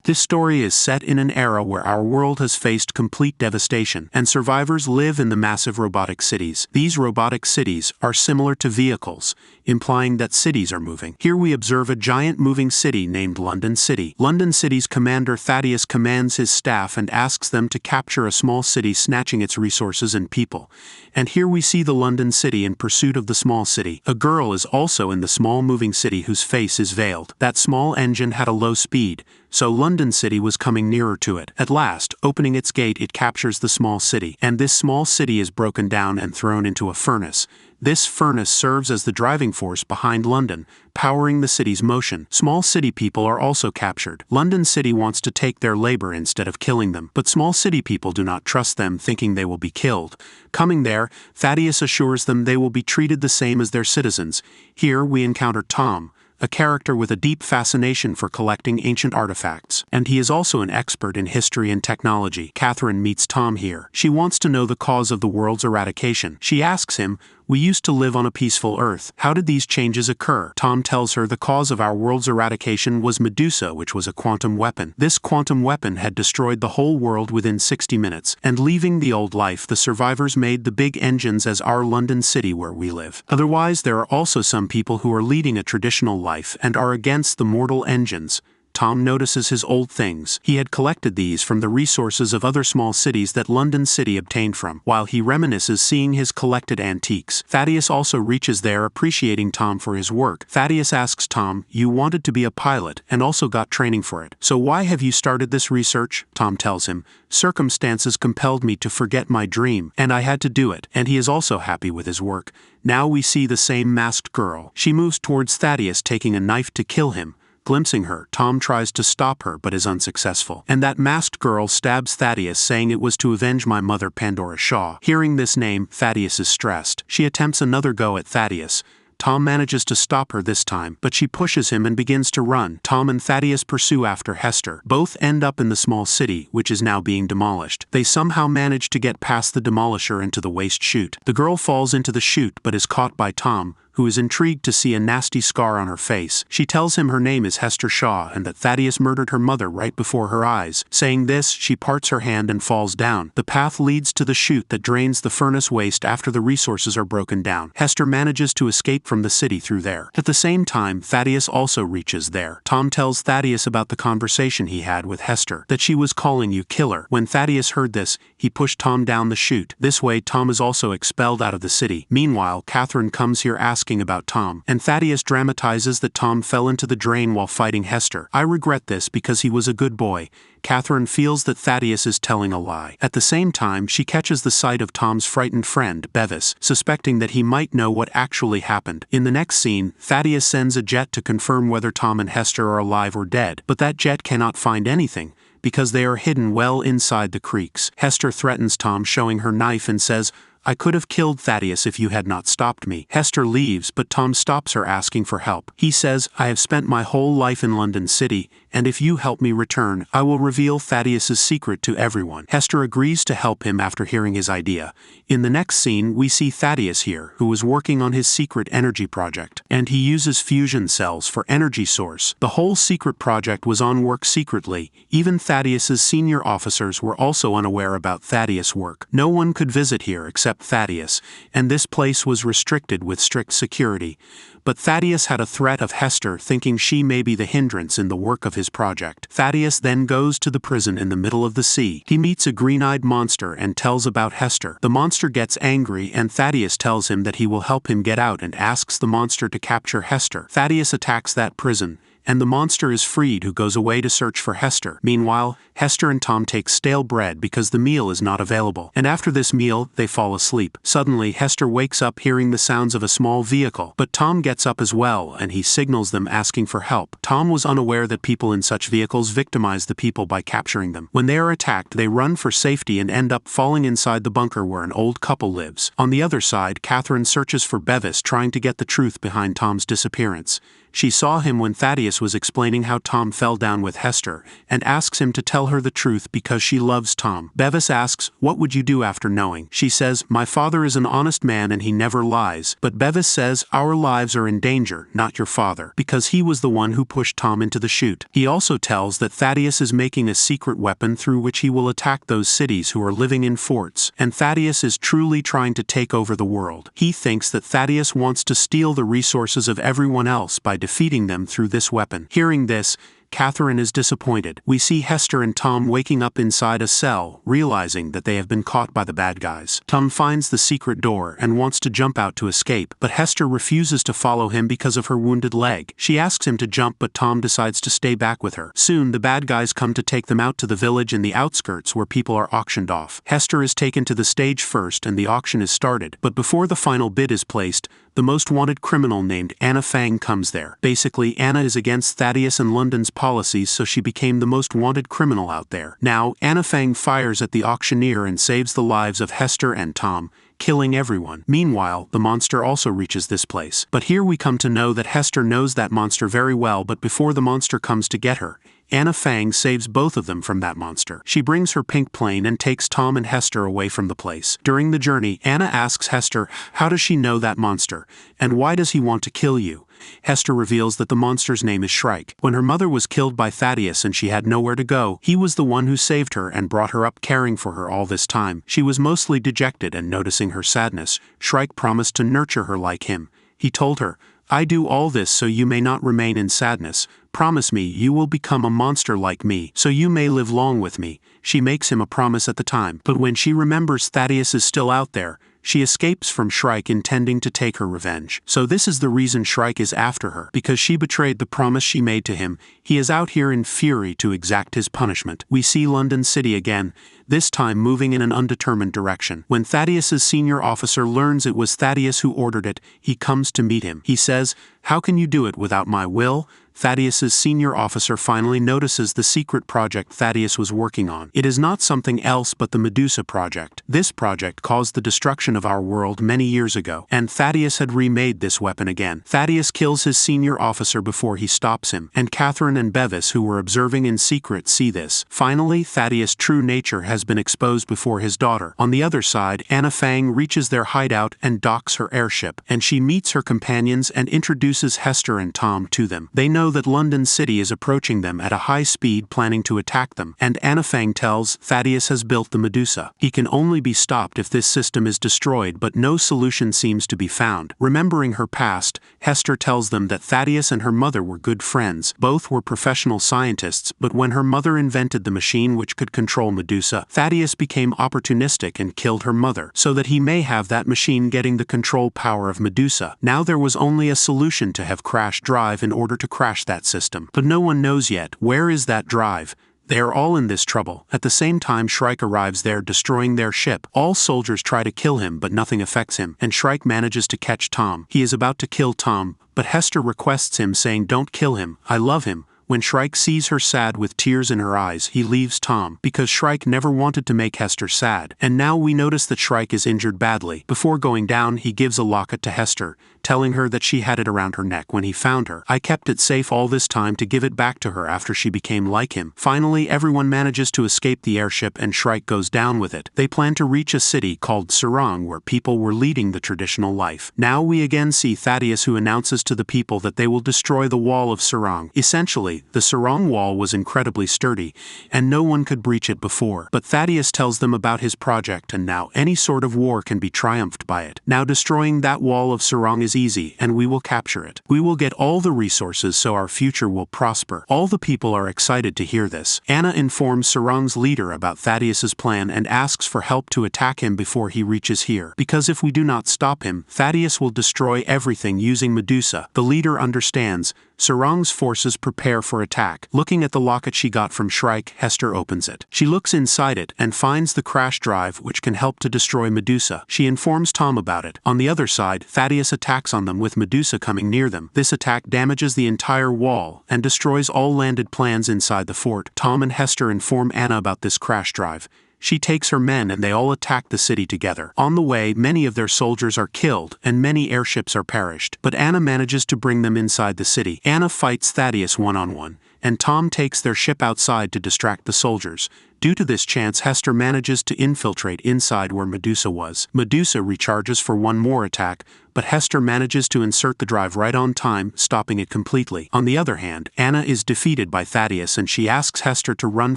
This story is set in an era where our world has faced complete devastation, and survivors live in the massive robotic cities. These robotic cities are similar to vehicles, implying that cities are moving. Here we observe a giant moving city named London City. London City's commander Thaddeus commands his staff and asks them to capture a small city, snatching its resources and people. And here we see the London City in pursuit of the small city. A girl is also in the small moving city whose face is veiled. That small engine had a low speed, so London City was coming nearer to it. At last, opening its gate, it captures the small city, and this small city is broken down and thrown into a furnace. This furnace serves as the driving force behind London, powering the city's motion. Small city people are also captured. London City wants to take their labor instead of killing them, but small city people do not trust them, thinking they will be killed. Coming there, Thaddeus assures them they will be treated the same as their citizens. Here we encounter Tom, a character with a deep fascination for collecting ancient artifacts, and he is also an expert in history and technology. Catherine meets Tom here. She wants to know the cause of the world's eradication. She asks him, "We used to live on a peaceful Earth. How did these changes occur?" Tom tells her the cause of our world's eradication was Medusa, which was a quantum weapon. This quantum weapon had destroyed the whole world within 60 minutes, and leaving the old life, the survivors made the big engines as our London City where we live. Otherwise, there are also some people who are leading a traditional life and are against the mortal engines. Tom notices his old things. He had collected these from the resources of other small cities that London City obtained from. While he reminisces seeing his collected antiques, Thaddeus also reaches there, appreciating Tom for his work. Thaddeus asks Tom, "You wanted to be a pilot and also got training for it. So why have you started this research?" Tom tells him, "Circumstances compelled me to forget my dream, and I had to do it." And he is also happy with his work. Now we see the same masked girl. She moves towards Thaddeus, taking a knife to kill him. Glimpsing her, Tom tries to stop her but is unsuccessful. And that masked girl stabs Thaddeus, saying it was to avenge my mother, Pandora Shaw. Hearing this name, Thaddeus is stressed. She attempts another go at Thaddeus. Tom manages to stop her this time, but she pushes him and begins to run. Tom and Thaddeus pursue after Hester. Both end up in the small city, which is now being demolished. They somehow manage to get past the demolisher into the waste chute. The girl falls into the chute but is caught by Tom, who is intrigued to see a nasty scar on her face. She tells him her name is Hester Shaw and that Thaddeus murdered her mother right before her eyes. Saying this, she parts her hand and falls down. The path leads to the chute that drains the furnace waste after the resources are broken down. Hester manages to escape from the city through there. At the same time, Thaddeus also reaches there. Tom tells Thaddeus about the conversation he had with Hester, that she was calling you killer. When Thaddeus heard this, he pushed Tom down the chute. This way, Tom is also expelled out of the city. Meanwhile, Catherine comes here asking about Tom, and Thaddeus dramatizes that Tom fell into the drain while fighting Hester. "I regret this because he was a good boy." Catherine feels that Thaddeus is telling a lie. At the same time, she catches the sight of Tom's frightened friend, Bevis, suspecting that he might know what actually happened. In the next scene, Thaddeus sends a jet to confirm whether Tom and Hester are alive or dead, but that jet cannot find anything, because they are hidden well inside the creeks. Hester threatens Tom, showing her knife, and says, "I could have killed Thaddeus if you had not stopped me." Hester leaves, but Tom stops her, asking for help. He says, "I have spent my whole life in London City, and if you help me return, I will reveal Thaddeus's secret to everyone." Hester agrees to help him after hearing his idea. In the next scene, we see Thaddeus here, who is working on his secret energy project, and he uses fusion cells for energy source. The whole secret project was on work secretly. Even Thaddeus's senior officers were also unaware about Thaddeus' work. No one could visit here except Thaddeus, and this place was restricted with strict security. But Thaddeus had a threat of Hester, thinking she may be the hindrance in the work of his project. Thaddeus then goes to the prison in the middle of the sea. He meets a green-eyed monster and tells about Hester. The monster gets angry, and Thaddeus tells him that he will help him get out and asks the monster to capture Hester. Thaddeus attacks that prison, and the monster is freed, who goes away to search for Hester. Meanwhile, Hester and Tom take stale bread because the meal is not available, and after this meal, they fall asleep. Suddenly, Hester wakes up hearing the sounds of a small vehicle, but Tom gets up as well, and he signals them, asking for help. Tom was unaware that people in such vehicles victimize the people by capturing them. When they are attacked, they run for safety and end up falling inside the bunker where an old couple lives. On the other side, Catherine searches for Bevis, trying to get the truth behind Tom's disappearance. She saw him when Thaddeus was explaining how Tom fell down with Hester, and asks him to tell tell her the truth because she loves Tom. Bevis asks, "What would you do after knowing?" She says, "My father is an honest man and he never lies." But Bevis says, "Our lives are in danger, not your father, because he was the one who pushed Tom into the chute." He also tells that Thaddeus is making a secret weapon through which he will attack those cities who are living in forts, and Thaddeus is truly trying to take over the world. He thinks that Thaddeus wants to steal the resources of everyone else by defeating them through this weapon. Hearing this, Catherine is disappointed. We see Hester and Tom waking up inside a cell, realizing that they have been caught by the bad guys. Tom finds the secret door and wants to jump out to escape, but Hester refuses to follow him because of her wounded leg. She asks him to jump, but Tom decides to stay back with her. Soon, the bad guys come to take them out to the village in the outskirts where people are auctioned off. Hester is taken to the stage first and the auction is started, but before the final bid is placed, the most wanted criminal named Anna Fang comes there. Basically, Anna is against Thaddeus and London's policies, so she became the most wanted criminal out there. Now, Anna Fang fires at the auctioneer and saves the lives of Hester and Tom, killing everyone. Meanwhile, the monster also reaches this place. But here we come to know that Hester knows that monster very well, but before the monster comes to get her, Anna Fang saves both of them from that monster. She brings her pink plane and takes Tom and Hester away from the place. During the journey, Anna asks Hester, "How does she know that monster? And why does he want to kill you?" Hester reveals that the monster's name is Shrike. When her mother was killed by Thaddeus and she had nowhere to go, he was the one who saved her and brought her up, caring for her all this time. She was mostly dejected, and noticing her sadness, Shrike promised to nurture her like him. He told her, "I do all this so you may not remain in sadness. Promise me you will become a monster like me, so you may live long with me." She makes him a promise at the time, but when she remembers Thaddeus is still out there, she escapes from Shrike, intending to take her revenge. So this is the reason Shrike is after her, because she betrayed the promise she made to him. He is out here in fury to exact his punishment. We see London City again, this time moving in an undetermined direction. When Thaddeus's senior officer learns it was Thaddeus who ordered it, he comes to meet him. He says, "How can you do it without my will?" Thaddeus's senior officer finally notices the secret project Thaddeus was working on. It is not something else but the Medusa project. This project caused the destruction of our world many years ago, and Thaddeus had remade this weapon again. Thaddeus kills his senior officer before he stops him, and Catherine and Bevis, who were observing in secret, see this. Finally, Thaddeus' true nature has been exposed before his daughter. On the other side, Anna Fang reaches their hideout and docks her airship, and she meets her companions and introduces Hester and Tom to them. They know that London City is approaching them at a high speed, planning to attack them, and Anna Fang tells Thaddeus has built the Medusa. He can only be stopped if this system is destroyed, but no solution seems to be found. Remembering her past, Hester tells them that Thaddeus and her mother were good friends. Both were professional scientists, but when her mother invented the machine which could control Medusa, Thaddeus became opportunistic and killed her mother, so that he may have that machine getting the control power of Medusa. Now there was only a solution: to have Crash drive in order to crash that system. But no one knows yet, where is that drive? They are all in this trouble. At the same time, Shrike arrives there, destroying their ship. All soldiers try to kill him, but nothing affects him, and Shrike manages to catch Tom. He is about to kill Tom, but Hester requests him, saying, "Don't kill him, I love him." When Shrike sees her sad with tears in her eyes, he leaves Tom, because Shrike never wanted to make Hester sad. And now we notice that Shrike is injured badly. Before going down, he gives a locket to Hester, telling her that she had it around her neck when he found her. "I kept it safe all this time to give it back to her after she became like him." Finally, everyone manages to escape the airship and Shrike goes down with it. They plan to reach a city called Sarong, where people were leading the traditional life. Now we again see Thaddeus, who announces to the people that they will destroy the wall of Sarong. Essentially, the Sarong wall was incredibly sturdy, and no one could breach it before. But Thaddeus tells them about his project, and now any sort of war can be triumphed by it. Now destroying that wall of Sarong is easy, and we will capture it. We will get all the resources so our future will prosper. All the people are excited to hear this. Anna informs Sarong's leader about Thaddeus's plan and asks for help to attack him before he reaches here. Because if we do not stop him, Thaddeus will destroy everything using Medusa. The leader understands. Sarong's forces prepare for attack. Looking at the locket she got from Shrike, Hester opens it. She looks inside it and finds the crash drive, which can help to destroy Medusa. She informs Tom about it. On the other side, Thaddeus attacks on them with Medusa coming near them. This attack damages the entire wall and destroys all landed plans inside the fort. Tom and Hester inform Anna about this crash drive. She takes her men and they all attack the city together. On the way, many of their soldiers are killed and many airships are perished. But Anna manages to bring them inside the city. Anna fights Thaddeus one-on-one, and Tom takes their ship outside to distract the soldiers. Due to this chance, Hester manages to infiltrate inside where Medusa was. Medusa recharges for one more attack, but Hester manages to insert the drive right on time, stopping it completely. On the other hand, Anna is defeated by Thaddeus and she asks Hester to run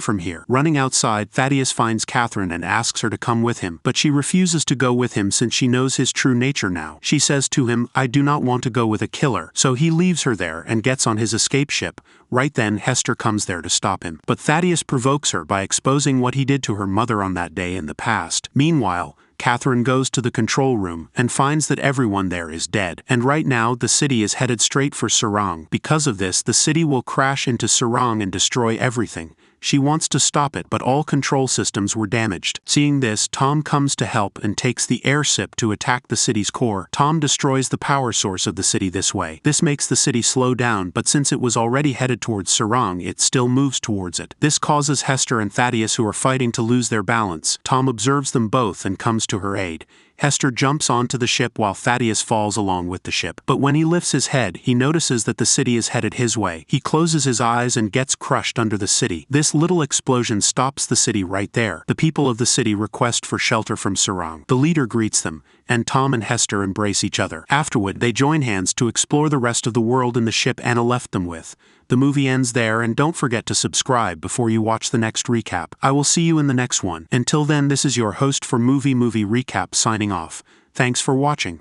from here. Running outside, Thaddeus finds Catherine and asks her to come with him, but she refuses to go with him since she knows his true nature now. She says to him, "I do not want to go with a killer," so he leaves her there and gets on his escape ship. Right then, Hester comes there to stop him, but Thaddeus provokes her by exposing what he did to her mother on that day in the past. Meanwhile, Catherine goes to the control room and finds that everyone there is dead. And right now, the city is headed straight for Sarang. Because of this, the city will crash into Sarang and destroy everything. She wants to stop it, but all control systems were damaged. Seeing this, Tom comes to help and takes the airship to attack the city's core. Tom destroys the power source of the city this way. This makes the city slow down, but since it was already headed towards Sarang, it still moves towards it. This causes Hester and Thaddeus, who are fighting, to lose their balance. Tom observes them both and comes to her aid. Hester jumps onto the ship while Thaddeus falls along with the ship. But when he lifts his head, he notices that the city is headed his way. He closes his eyes and gets crushed under the city. This little explosion stops the city right there. The people of the city request for shelter from Sarang. The leader greets them, and Tom and Hester embrace each other. Afterward, they join hands to explore the rest of the world in the ship Anna left them with. The movie ends there, and don't forget to subscribe before you watch the next recap. I will see you in the next one. Until then, this is your host for Movie Recap signing off. Thanks for watching.